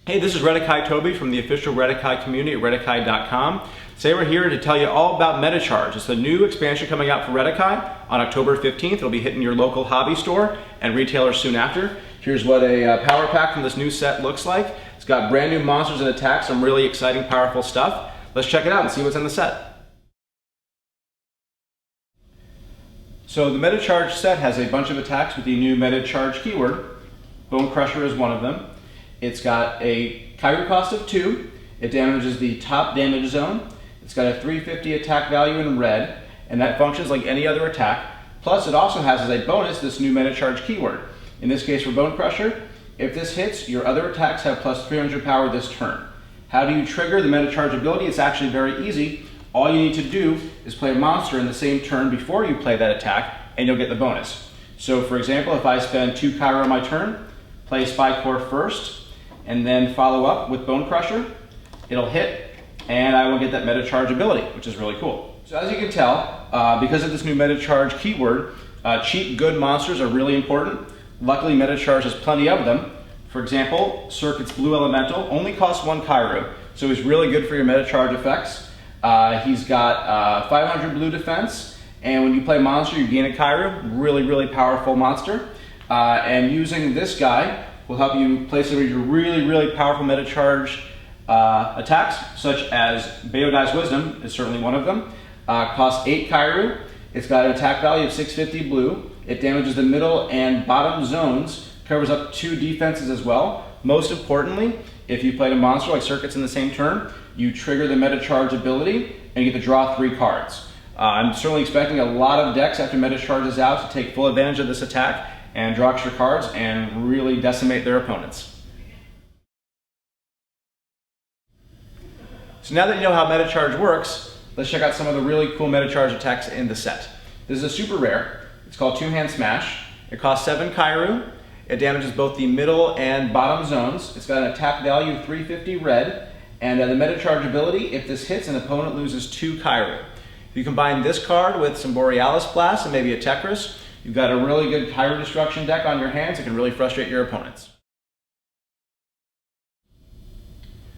Hey, this is Redakai Toby from the official Redakai community at Redakai.com. Today we're here to tell you all about Metacharged. It's the new expansion coming out for Redakai on October 15th. It'll be hitting your local hobby store and retailers soon after. Here's what a power pack from this new set looks like. It's got brand new monsters and attacks, some really exciting, powerful stuff. Let's check it out and see what's in the set. So the Metacharged set has a bunch of attacks with the new Metacharged keyword. Bone Crusher is one of them. It's got a Kairu cost of 2. It damages the top damage zone. It's got a 350 attack value in red, and that functions like any other attack. Plus, it also has as a bonus this new Metacharged keyword. In this case for Bone Crusher, if this hits, your other attacks have plus 300 power this turn. How do you trigger the Metacharged ability? It's actually very easy. All you need to do is play a monster in the same turn before you play that attack, and you'll get the bonus. So for example, if I spend 2 Kairu on my turn, play Spy Core first, and then follow up with Bone Crusher, it'll hit, and I will get that Metacharged ability, which is really cool. So as you can tell, because of this new Metacharged keyword, cheap, good monsters are really important. Luckily, Metacharged has plenty of them. For example, Circuit's Blue Elemental only costs 1 Kairu, so he's really good for your Metacharged effects. He's got 500 blue defense, and when you play monster, you gain a Kairu. Really, really powerful monster. And using this guy will help you play some of your really, really powerful Metacharged attacks, such as Beodai's Wisdom is certainly one of them. Costs 8 Kairu. It's got an attack value of 650 blue. It damages the middle and bottom zones, covers up 2 defenses as well. Most importantly, if you played a monster like Circuits in the same turn, you trigger the Metacharged ability and you get to draw 3 cards. I'm certainly expecting a lot of decks after Metacharged is out to take full advantage of this attack and draw extra cards and really decimate their opponents. So now that you know how Metacharged works, let's check out some of the really cool Metacharged attacks in the set. This is a super rare. It's called Two-Hand Smash. It costs 7 Kairu. It damages both the middle and bottom zones. It's got an attack value of 350 red, and the Metacharged ability, if this hits, an opponent loses 2 Kairu. If you combine this card with some Borealis Blast and maybe a Tekris, you've got a really good Kairu destruction deck on your hands that can really frustrate your opponents.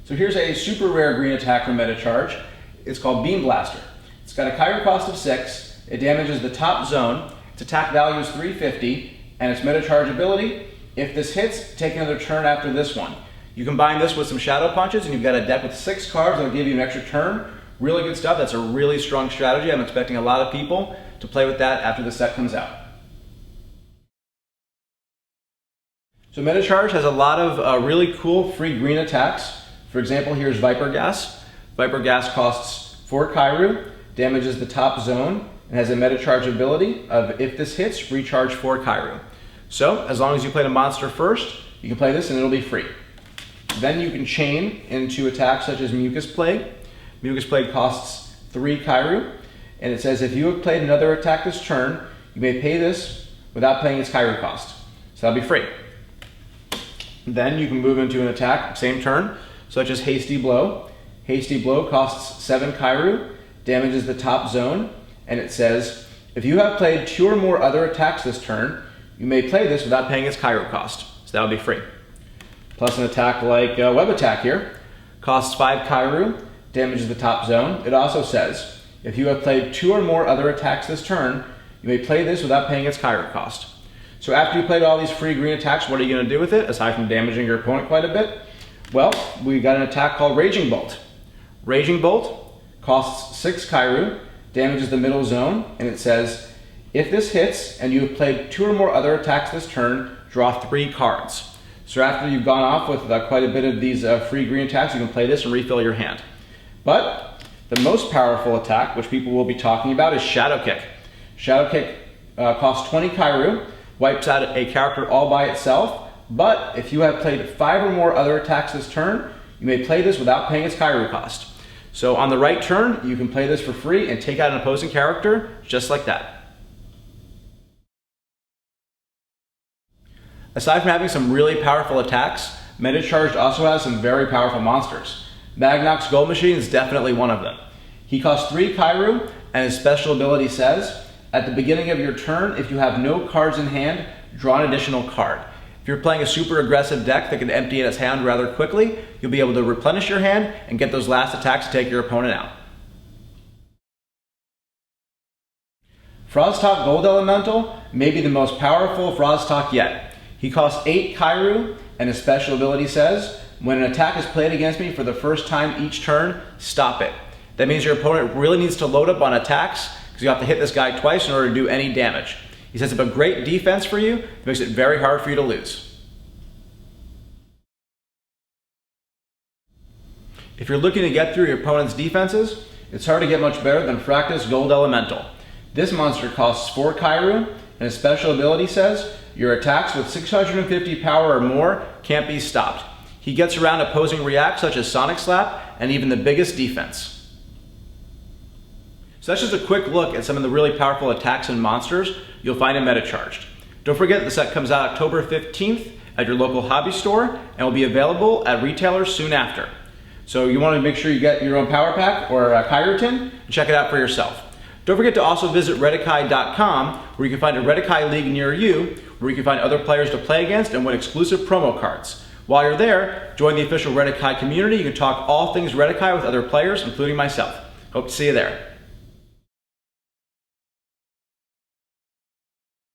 So here's a super rare green attack from Metacharged. It's called Beam Blaster. It's got a Kairu cost of 6. It damages the top zone. Its attack value is 350, and its Metacharged ability, if this hits, take another turn after this one. You combine this with some Shadow Punches, and you've got a deck with 6 cards that'll give you an extra turn. Really good stuff. That's a really strong strategy. I'm expecting a lot of people to play with that after the set comes out. So Metacharged has a lot of really cool free green attacks. For example, here's Viper Gas. Viper Gas costs 4 Kairu, damages the top zone, and has a Metacharged ability of, if this hits, recharge 4 Kairu. So as long as you played a monster first, you can play this and it'll be free. Then you can chain into attacks such as Mucus Plague. Mucus Plague costs 3 Kairu, and it says if you have played another attack this turn, you may pay this without paying its Kairu cost. So that'll be free. Then you can move into an attack, same turn, such as Hasty Blow. Hasty Blow costs 7 Kairu, damages the top zone, and it says, if you have played 2 or more other attacks this turn, you may play this without paying its Kairu cost. So that'll be free. Plus an attack like Web Attack here, costs 5 Kairu, damages the top zone. It also says, if you have played 2 or more other attacks this turn, you may play this without paying its Kairu cost. So after you played all these free green attacks, what are you going to do with it, aside from damaging your opponent quite a bit? Well, we got an attack called Raging Bolt. Raging Bolt costs 6 Kairu, damages the middle zone, and it says, if this hits and you have played 2 or more other attacks this turn, draw 3 cards. So after you've gone off with quite a bit of these free green attacks, you can play this and refill your hand. But the most powerful attack, which people will be talking about, is Shadow Kick. Shadow Kick costs 20 Kairu, wipes out a character all by itself, but if you have played 5 or more other attacks this turn, you may play this without paying its Kairu cost. So on the right turn, you can play this for free and take out an opposing character just like that. Aside from having some really powerful attacks, Metacharged also has some very powerful monsters. Magnoc's Gold Machine is definitely one of them. He costs 3 Kairu, and his special ability says, at the beginning of your turn, if you have no cards in hand, draw an additional card. If you're playing a super aggressive deck that can empty its hand rather quickly, you'll be able to replenish your hand and get those last attacks to take your opponent out. Frosttalk Gold Elemental may be the most powerful Frosttalk yet. He costs 8 Kairu, and his special ability says, when an attack is played against me for the first time each turn, stop it. That means your opponent really needs to load up on attacks because you have to hit this guy twice in order to do any damage. He sets up a great defense for you, it makes it very hard for you to lose. If you're looking to get through your opponent's defenses, it's hard to get much better than Fractus Gold Elemental. This monster costs 4 Kairu, and his special ability says, your attacks with 650 power or more can't be stopped. He gets around opposing reacts such as Sonic Slap and even the biggest defense. So that's just a quick look at some of the really powerful attacks and monsters you'll find in Metacharged. Don't forget the set comes out October 15th at your local hobby store and will be available at retailers soon after. So you want to make sure you get your own power pack or a Kairu tin and check it out for yourself. Don't forget to also visit Redakai.com where you can find a Redakai league near you where you can find other players to play against and win exclusive promo cards. While you're there, join the official Redakai community. You can talk all things Redakai with other players, including myself. Hope to see you there.